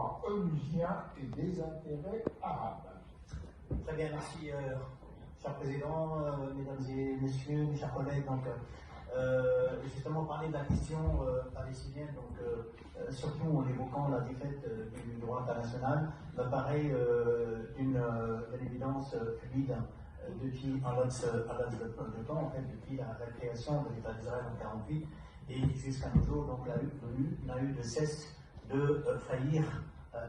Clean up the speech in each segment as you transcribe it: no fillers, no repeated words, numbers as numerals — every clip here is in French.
droits onusiens et des intérêts arabes. Très bien, merci, cher Président, Mesdames et Messieurs, mes chers collègues. Donc, justement, parler de la question palestinienne, donc, surtout en évoquant la défaite du droit international, me paraît d'une évidence fluide depuis un laps de temps, en fait, depuis la création de l'État d'Israël en 1948 et jusqu'à nos jours. Donc, l'ONU n'a eu de cesse de faillir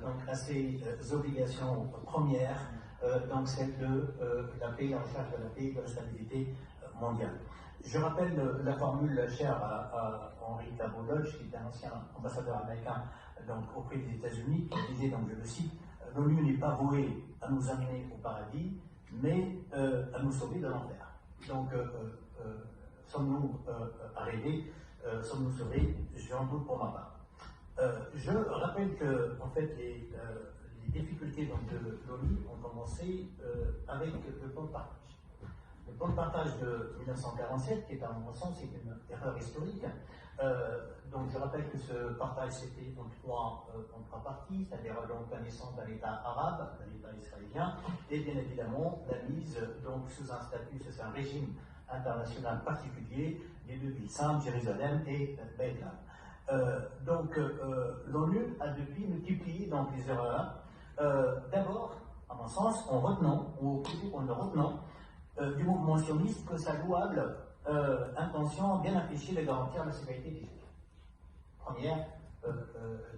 donc, à ses obligations premières, donc celle de la paix, la recherche de la paix et de la stabilité mondiale. Je rappelle la formule chère à Henry Cabot Lodge, qui était un ancien ambassadeur américain donc, auprès des États-Unis, qui disait, donc je le cite, l'ONU n'est pas vouée à nous amener au paradis, mais à nous sauver de l'enfer. Donc, sommes-nous arrivés, sommes-nous sauvés? J'en doute pour ma part. Je rappelle que, en fait, les difficultés donc, de l'ONU ont commencé avec le plan de partage. Le plan de partage de 1947, qui est à mon sens une erreur historique. Donc je rappelle que ce partage s'était en trois parties, c'est-à-dire donc la naissance d'un État arabe, d'un État israélien, et bien évidemment la mise donc sous un statut, sous un régime international particulier des deux villes saintes, Jérusalem et Bethléem. Donc l'ONU a depuis multiplié donc les erreurs. D'abord, à mon sens, en retenant, ou plutôt en ne retenant, du mouvement sioniste que sa louable intention bien affichée de garantir la sécurité des Juifs. Première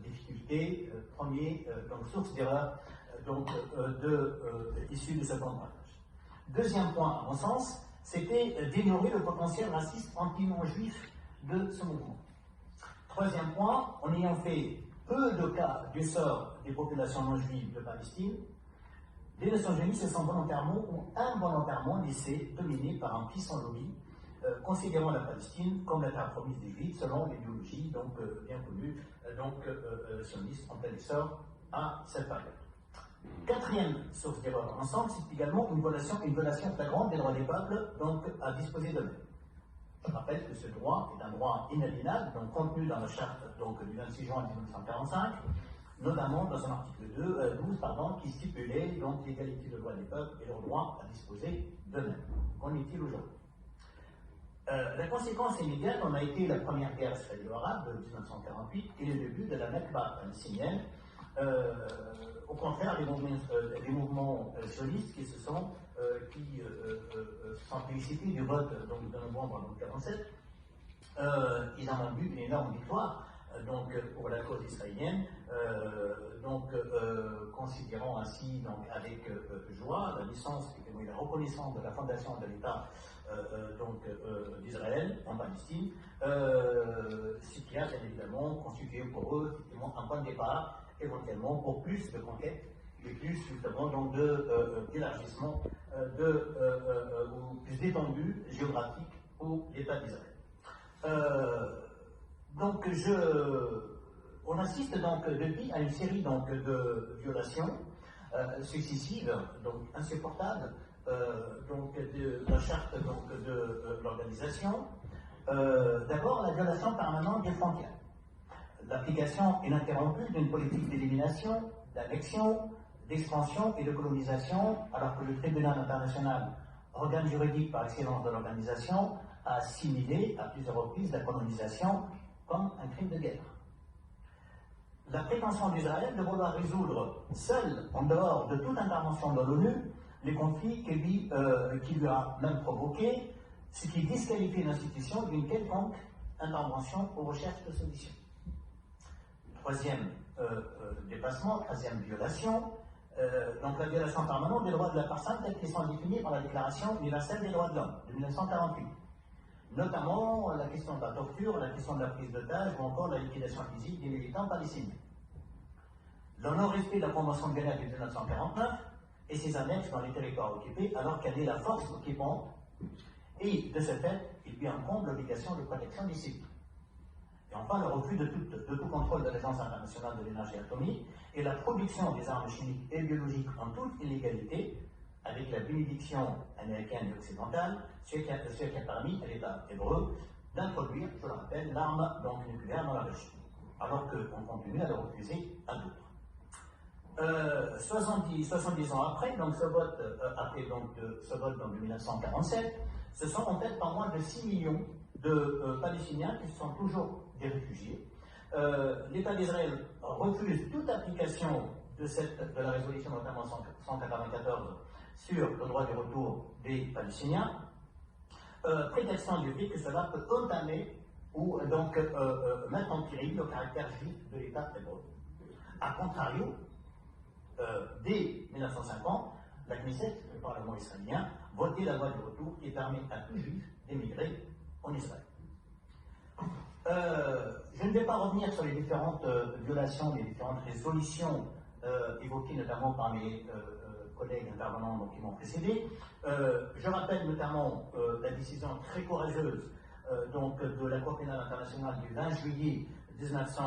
difficulté, donc source d'erreur issue de ce plan de partage. Deuxième point, à mon sens, c'était d'ignorer le potentiel raciste anti-non-juif de ce mouvement. Troisième point, en ayant fait peu de cas du sort des populations non-juives de Palestine, les Nations Unies se sont volontairement ou involontairement laissées dominer par un puissant lobby, considérant la Palestine comme la terre promise des Juifs, selon l'idéologie donc, bien connue, sioniste en plein essor à cette période. Quatrième source d'erreur ensemble, c'est également une violation flagrante des droits des peuples donc, à disposer d'eux-mêmes. Je rappelle que ce droit est un droit inaliénable, donc contenu dans la charte donc, du 26 juin 1945, notamment dans un article 12 qui stipulait donc l'égalité de droits des peuples et leur droit à disposer d'eux-mêmes. Qu'en est-il aujourd'hui? La conséquence immédiate en a été la première guerre israélo-arabe de 1948 et le début de la Nakba palestinienne. Au contraire, les mouvements sionistes qui se sont félicités du vote donc, de novembre 1947, ils en ont eu une énorme victoire. Donc, pour la cause israélienne, considérant ainsi donc, avec joie la licence et la reconnaissance de la fondation de l'État d'Israël en Palestine, ce qui a bien évidemment constitué pour eux effectivement un point de départ éventuellement pour plus de conquêtes et plus justement donc d'élargissement ou plus d'étendue géographique pour l'État d'Israël. Donc, on assiste donc depuis à une série donc, de violations successives, donc insupportables, donc de la charte donc, de l'organisation. D'abord, la violation permanente des frontières, l'application ininterrompue d'une politique d'élimination, d'annexion, d'expansion et de colonisation, alors que le tribunal international, organe juridique par excellence de l'organisation, a assimilé à plusieurs reprises la colonisation comme un crime de guerre. La prétention d'Israël de vouloir résoudre seul, en dehors de toute intervention de l'ONU, les conflits qui lui a même provoqués, ce qui disqualifie l'institution d'une quelconque intervention aux recherches de solutions. Troisième dépassement, troisième violation, donc la violation permanente des droits de la personne tels qu'ils sont définis par la Déclaration universelle des droits de l'homme de 1948. Notamment la question de la torture, la question de la prise d'otages ou encore la liquidation physique des militants palestiniens. Le non-respect de la Convention de Genève de 1949 et ses annexes dans les territoires occupés alors qu'elle est la force occupante et de ce fait, il lui incombe l'obligation de protection des civils. Et enfin, le refus de tout contrôle de l'Agence internationale de l'énergie atomique et la production des armes chimiques et biologiques en toute illégalité avec la bénédiction américaine et occidentale, ce qui a permis à l'État hébreu d'introduire, je le rappelle, l'arme nucléaire dans la région, alors qu'on continue à le refuser à d'autres. 70 ans après, donc ce vote, ce vote donc, de 1947, ce sont en fait pas moins de 6 millions de Palestiniens qui sont toujours des réfugiés. L'État d'Israël refuse toute application de la résolution notamment 194 sur le droit du retour des Palestiniens, prétextant du fait que cela peut entamer ou donc mettre en péril le caractère juif de l'État hébreu. A contrario, dès 1950, la Knesset, le Parlement israélien, votait la loi du retour qui permet à tout juif d'émigrer en Israël. Je ne vais pas revenir sur les différentes violations, les différentes résolutions évoquées notamment par mes collègues intervenants donc, qui m'ont précédé. Je rappelle notamment la décision très courageuse de la Cour pénale internationale du 20 juillet 1900.